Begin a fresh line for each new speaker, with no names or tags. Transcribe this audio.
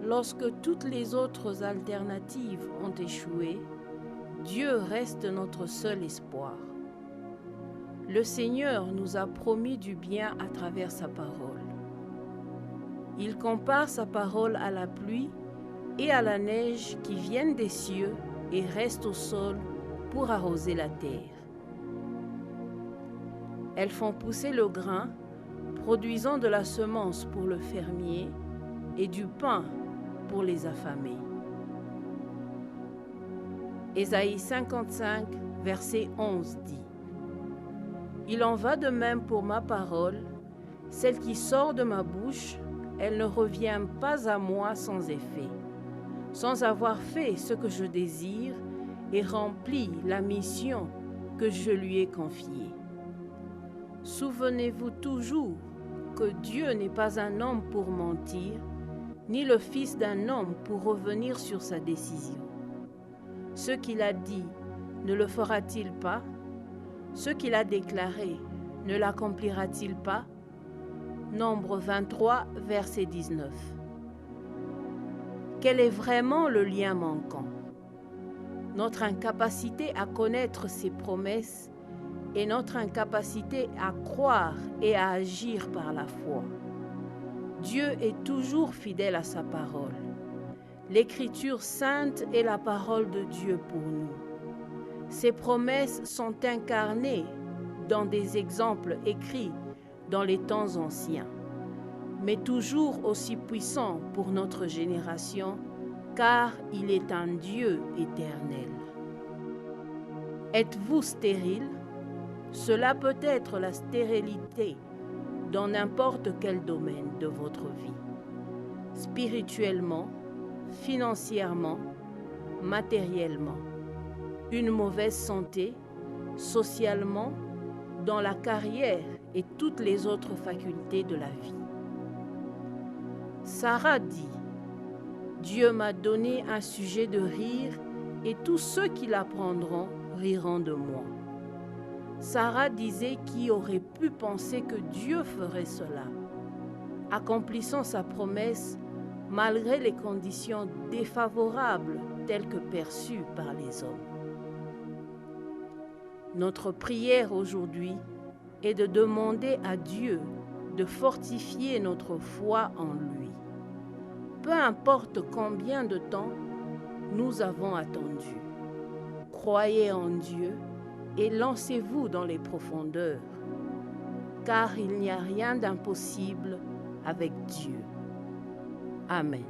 Lorsque toutes les autres alternatives ont échoué, Dieu reste notre seul espoir. Le Seigneur nous a promis du bien à travers sa parole. Il compare sa parole à la pluie et à la neige qui viennent des cieux et restent au sol pour arroser la terre. Elles font pousser le grain, produisant de la semence pour le fermier et du pain pour les affamés. Ésaïe 55, verset 11 dit: Il en va de même pour ma parole, celle qui sort de ma bouche, elle ne revient pas à moi sans effet, sans avoir fait ce que je désire et rempli la mission que je lui ai confiée. Souvenez-vous toujours que Dieu n'est pas un homme pour mentir, ni le fils d'un homme pour revenir sur sa décision. Ce qu'il a dit, ne le fera-t-il pas? Ce qu'il a déclaré, ne l'accomplira-t-il pas? Nombre 23, verset 19. Quel est vraiment le lien manquant? Notre incapacité à connaître ses promesses et notre incapacité à croire et à agir par la foi. Dieu est toujours fidèle à sa parole. L'Écriture sainte est la parole de Dieu pour nous. Ses promesses sont incarnées dans des exemples écrits dans les temps anciens, mais toujours aussi puissants pour notre génération, car il est un Dieu éternel. Êtes-vous stérile? Cela peut être la stérilité dans n'importe quel domaine de votre vie, spirituellement, financièrement, matériellement, une mauvaise santé, socialement, dans la carrière et toutes les autres facultés de la vie. Sarah dit: Dieu m'a donné un sujet de rire et tous ceux qui l'apprendront riront de moi. Sarah disait qui aurait pu penser que Dieu ferait cela, accomplissant sa promesse malgré les conditions défavorables telles que perçues par les hommes. Notre prière aujourd'hui est de demander à Dieu de fortifier notre foi en lui. Peu importe combien de temps nous avons attendu, croyez en Dieu et lancez-vous dans les profondeurs, car il n'y a rien d'impossible avec Dieu. Amen.